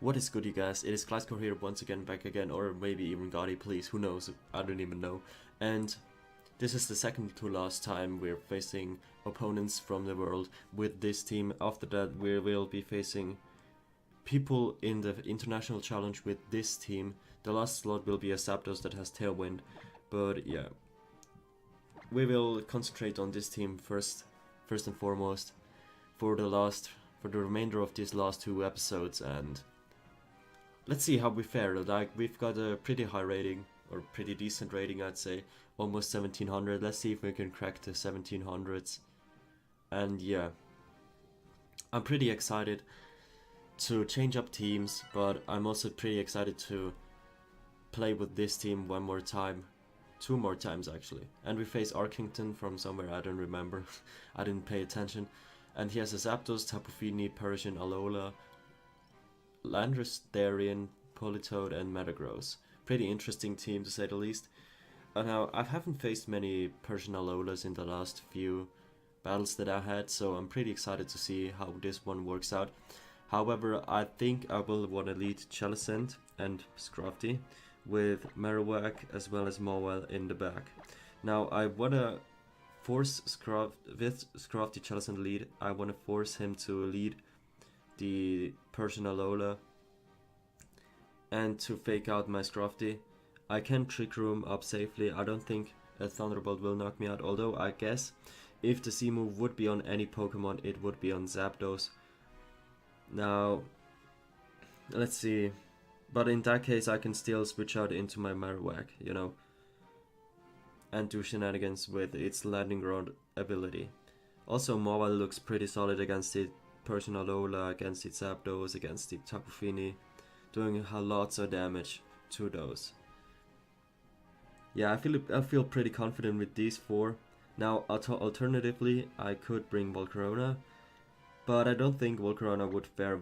What is good, you guys? It is Classico here once again, back again, or maybe even Gotti, please, who knows, I don't even know. And this is the second to last time we're facing opponents from the world with this team. After that we will be facing people in the international challenge with this team. The last slot will be a Zapdos that has Tailwind, but yeah. We will concentrate on this team first and foremost for the remainder of these last two episodes, and let's see how we fare. Like, we've got a pretty high rating, or pretty decent rating, I'd say, almost 1700. Let's see if we can crack the 1700s. And yeah, I'm pretty excited to change up teams, but I'm also pretty excited to play with this team one more time. Two more times actually. And we face Arkington from somewhere, I don't remember. I didn't pay attention. And he has a Zapdos, Tapu Fini, Persian-Alola, Landorus-Therian, Politoed and Metagross. Pretty interesting team to say the least. Now, I haven't faced many Persian-Alolas in the last few battles that I had, so I'm pretty excited to see how this one works out. However, I think I will want to lead Jellicent and Scrafty with Marowak as well as Mawile in the back. Now, I want to force with Scrafty Jellicent lead, I want to force him to lead the Persian-Alola and to fake out my Scrafty. I can Trick Room up safely. I don't think a Thunderbolt will knock me out, although I guess if the C move would be on any Pokemon, it would be on Zapdos. Now, let's see. But in that case, I can still switch out into my Marowak, you know, and do shenanigans with its Landing Ground ability. Also, Mawile looks pretty solid against the Persian-Alola, against the Zapdos, against the Tapu Fini, doing lots of damage to those. Yeah, I feel pretty confident with these four. Now, alternatively, I could bring Volcarona, but I don't think Volcarona would fare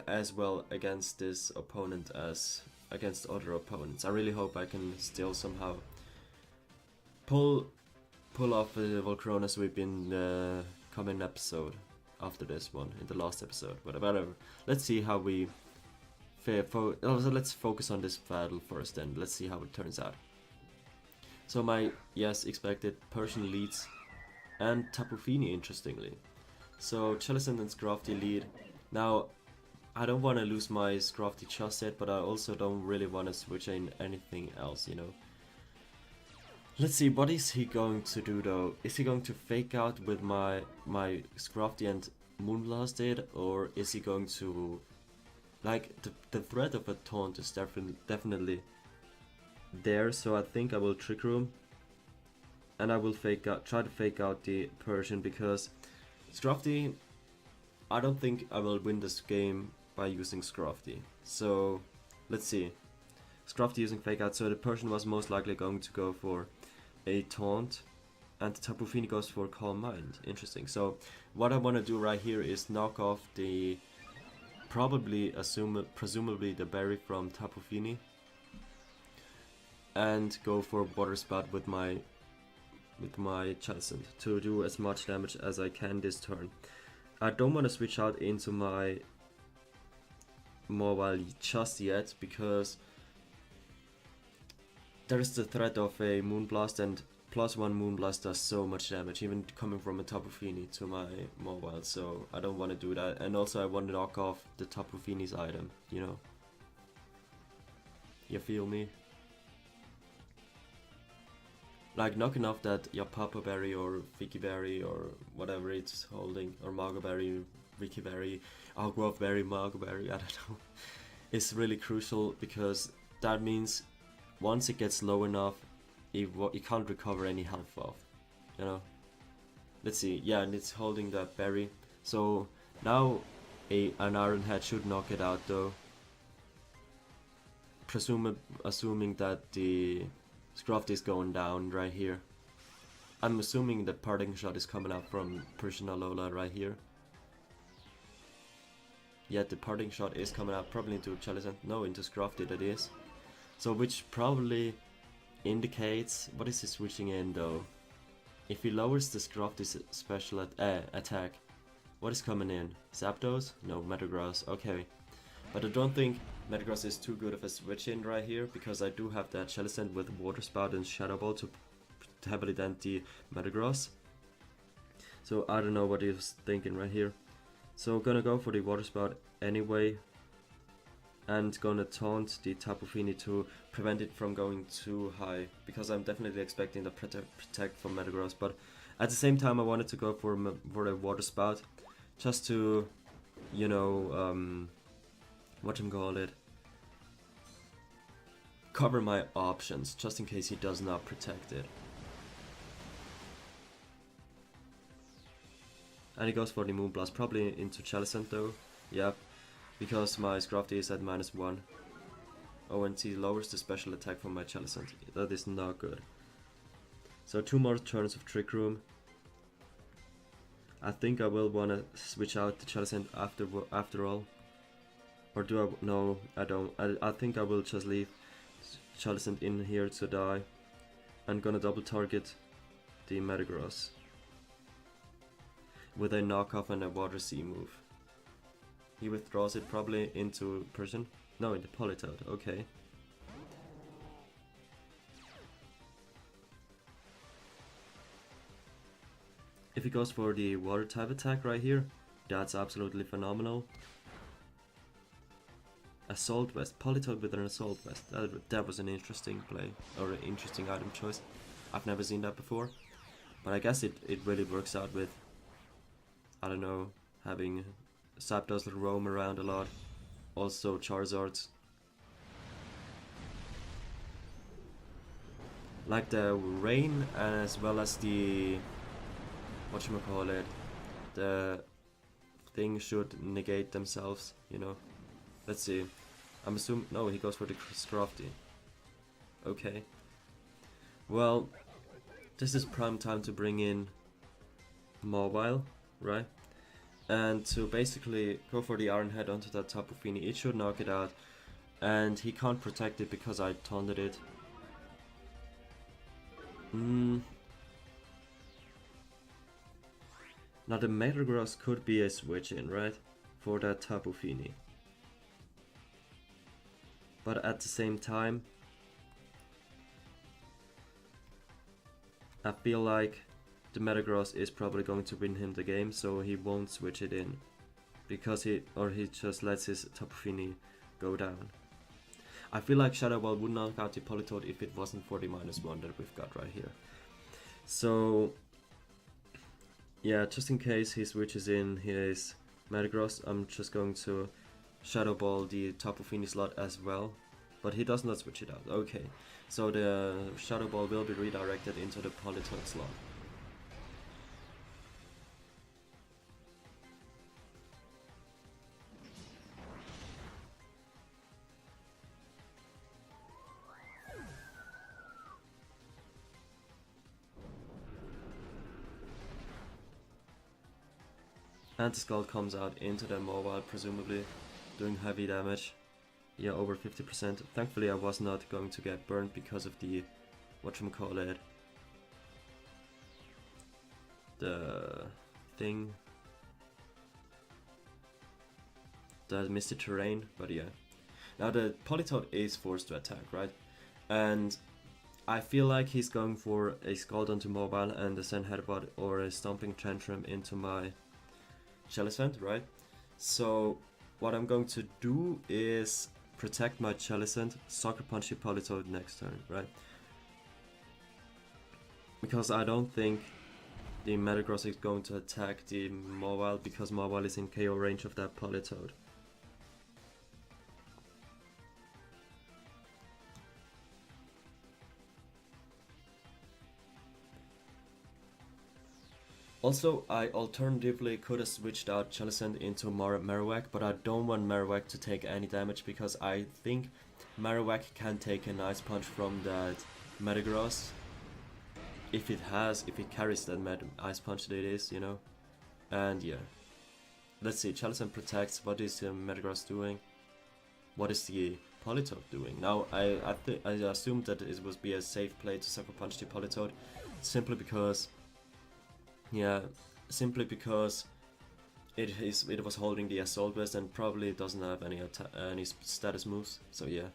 as well against this opponent as against other opponents. I really hope I can still somehow pull off the Volcarona sweep in the coming episode after this one, in the last episode. But whatever. Let's see how we let's focus on this battle first, and let's see how it turns out. So my expected Persian leads and Tapu Fini, interestingly. So Jellicent and Scrafty lead. Now, I don't want to lose my Scrafty just yet, but I also don't really want to switch in anything else, you know. Let's see, what is he going to do though? Is he going to fake out with my Scrafty and Moonblast it, or is he going to, like, the threat of a taunt is definitely there, so I think I will Trick Room and I will try to fake out the Persian, because Scrafty, I don't think I will win this game by using Scrafty. So let's see. Scrafty using fake out, so the Persian was most likely going to go for a taunt, and the Tapu Fini goes for Calm Mind. Interesting. So what I want to do right here is knock off the presumably the berry from Tapu Fini, and go for Water Spout with my Jellicent to do as much damage as I can this turn. I don't want to switch out into my Mawile just yet, because there is the threat of a Moonblast, and +1 Moonblast does so much damage, even coming from a Tapu Fini to my Mawile, so I don't want to do that. And also I want to knock off the Tapu Fini's item, you know. You feel me? Like knocking off that Papa Berry or Vicky Berry or whatever it's holding, or Margo Berry, Vicky Berry, Growth Berry, Margo Berry, I don't know. It's really crucial, because that means once it gets low enough, it can't recover any health off, you know. Let's see, yeah, and it's holding that berry. So now an Iron Head should knock it out though. Assuming that the Scrafty is going down right here. I'm assuming the Parting Shot is coming out from Persian-Alola right here. Yeah, the Parting Shot is coming out probably into Jellicent. No, into Scrafty that is. So which probably indicates, what is he switching in though? If he lowers the Scrafty's special attack, what is coming in? Zapdos? No, Metagross. Okay. But I don't think Metagross is too good of a switch in right here, because I do have that Jellicent with Water Spout and Shadow Ball to heavily dent the Metagross. So I don't know what he was thinking right here. So gonna go for the Water Spout anyway, and gonna taunt the Tapu Fini to prevent it from going too high, because I'm definitely expecting the protect from Metagross. But at the same time, I wanted to go for a Water Spout, just to, you know, whatchamacallit, cover my options, just in case he does not protect it. And he goes for the Moonblast, probably into Jellicent though. Yep, because my Scrafty is at -1. Oh, and he lowers the special attack from my Jellicent. That is not good. So 2 more turns of Trick Room. I think I will want to switch out the Jellicent after all. Or do I? No, I don't. I think I will just leave Jellicent in here to die. I'm gonna double target the Metagross with a knockoff and a Water Sea move. He withdraws it probably into Persian. No, into Politoed. Okay. If he goes for the Water type attack right here, that's absolutely phenomenal. Assault Vest, Politoed with an Assault Vest. That was an interesting play, or an interesting item choice. I've never seen that before, but I guess it really works out with, I don't know, having Zapdos roam around a lot. Also Charizards. Like the rain, as well as the, whatchamacallit, the thing should negate themselves, you know. Let's see. I'm assuming, no, he goes for the Scrafty. Okay. Well, this is prime time to bring in Mawile, right? And to basically go for the Iron Head onto that Tapu Fini. It should knock it out. And he can't protect it because I taunted it. Now the Metagross could be a switch in, right? For that Tapu Fini. But at the same time, I feel like the Metagross is probably going to win him the game, so he won't switch it in. Because he just lets his Tapu Fini go down. I feel like Shadow Ball would knock out the Politoed if it wasn't for the -1 that we've got right here. So, yeah, just in case he switches in his Metagross, I'm just going to Shadow Ball the Tapu Fini slot as well, but he does not switch it out. Okay, so the Shadow Ball will be redirected into the Politoed slot. Anti-Skull comes out into the Mawile, presumably doing heavy damage. Yeah, over 50%. Thankfully I was not going to get burned because of the, whatchamacallit, the thing, the Misty Terrain, but yeah. Now the Politoed is forced to attack, right? And I feel like he's going for a Scald onto Mawile and a Send Headbutt or a Stomping Tantrum into my Jellicent, right? So what I'm going to do is protect my Jellicent, Sucker Punch the Politoed next turn, right? Because I don't think the Metagross is going to attack the Mawile, because Mawile is in KO range of that Politoed. Also, I alternatively could have switched out Jellicent into Marowak, but I don't want Marowak to take any damage, because I think Marowak can take an Ice Punch from that Metagross. If it carries that Ice Punch that it is, you know. And yeah. Let's see, Jellicent protects. What is the Metagross doing? What is the Politoed doing? Now, I assumed that it would be a safe play to Sucker Punch the Politoed, simply because It was holding the Assault Vest and probably doesn't have any status moves. So yeah.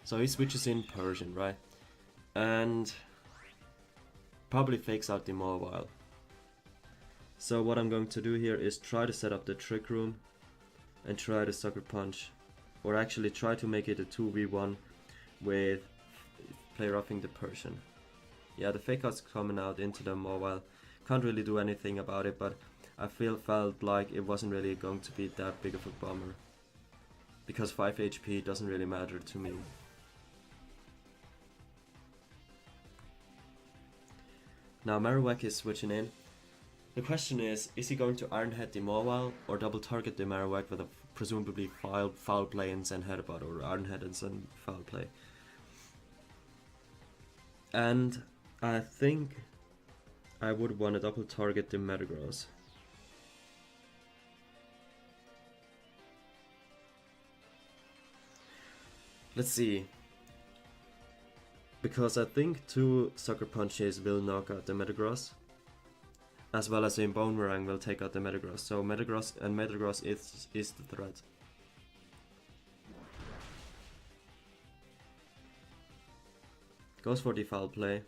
So he switches in Persian, right? And probably fakes out the Mawile. So what I'm going to do here is try to set up the Trick Room and try to Sucker Punch, or actually try to make it a 2v1 with play roughing the Persian. Yeah, the fake out's coming out into the Mawile. Can't really do anything about it, but I felt like it wasn't really going to be that big of a bummer, because 5 HP doesn't really matter to me. Now Marowak is switching in. The question is he going to Iron Head the Mawile or double target the Marowak with a presumably foul play and send Headbutt, or Iron Head and send foul play? And I think I would want to double target the Metagross. Let's see. Because I think 2 Sucker Punches will knock out the Metagross, as well as a Boomerang will take out the Metagross. So Metagross is the threat. Goes for the foul play.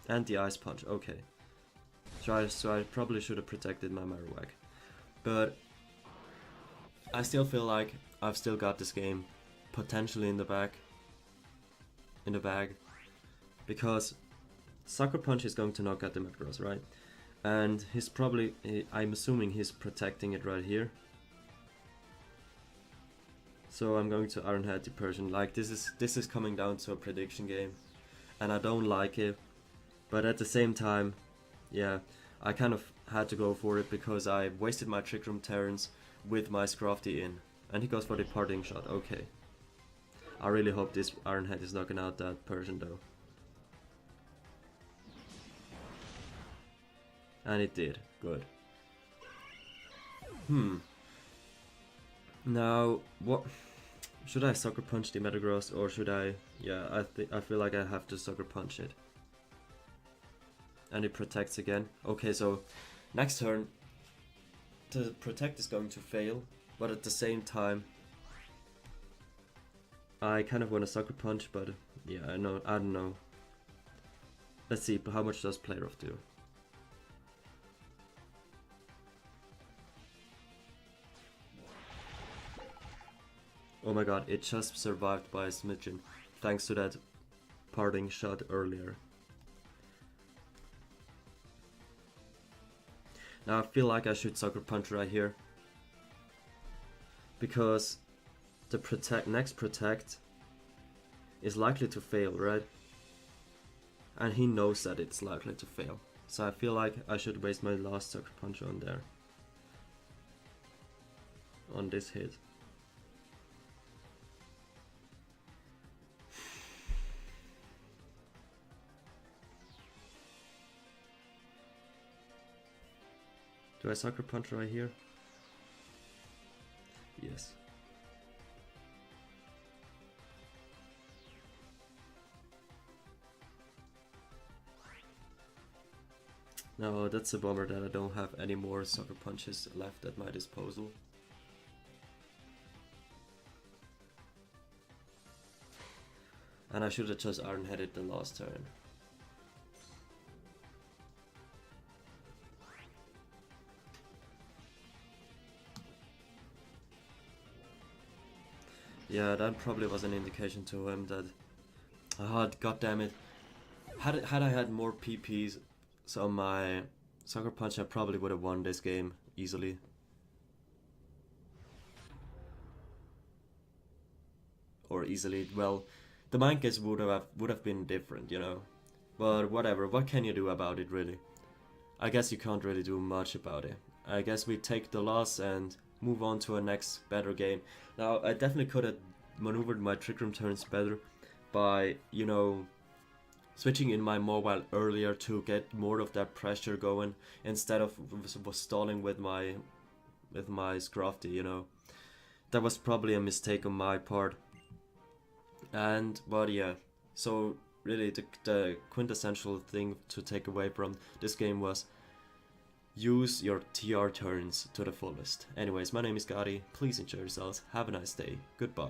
And the Ice Punch, okay. So I probably should have protected my Marowak. But I still feel like I've still got this game potentially in the bag, because Sucker Punch is going to knock out the Metagross, right? And he's probably, I'm assuming he's protecting it right here. So I'm going to Iron Head the Persian. Like, this is coming down to a prediction game, and I don't like it, but at the same time, yeah, I kind of had to go for it because I wasted my Trick Room turns with my Scrafty in, and he goes for the parting shot. Okay. I really hope this Iron Head is knocking out that Persian though. And it did. Good. Now, what should I Sucker Punch the Metagross, or should I? Yeah, I feel like I have to Sucker Punch it. And it protects again. Okay, so next turn the protect is going to fail, but at the same time I kind of want to Sucker Punch, but yeah, I don't know. Let's see, how much does Play Rough do? Oh my god, it just survived by a smidgen, thanks to that parting shot earlier. Now I feel like I should Sucker Punch right here, because the next protect is likely to fail, right? And he knows that it's likely to fail. So I feel like I should waste my last Sucker Punch on there. On this hit. Do I Sucker Punch right here? Yes. No, that's a bummer that I don't have any more Sucker Punches left at my disposal. And I should have just Iron Headed the last turn. Yeah, that probably was an indication to him that, oh, god damn it. Had I had more PPs on my Sucker Punch, I probably would have won this game easily. Or easily, well, the Mindgames would have been different, you know. But whatever, what can you do about it really? I guess you can't really do much about it. I guess we take the loss and move on to a next better game. Now, I definitely could have maneuvered my Trick Room turns better by, you know, switching in my Mawile earlier to get more of that pressure going instead of stalling with my Scrafty, you know. That was probably a mistake on my part. But yeah, so really the quintessential thing to take away from this game was use your TR turns to the fullest. Anyways, my name is Gadi, please enjoy yourselves, have a nice day, goodbye.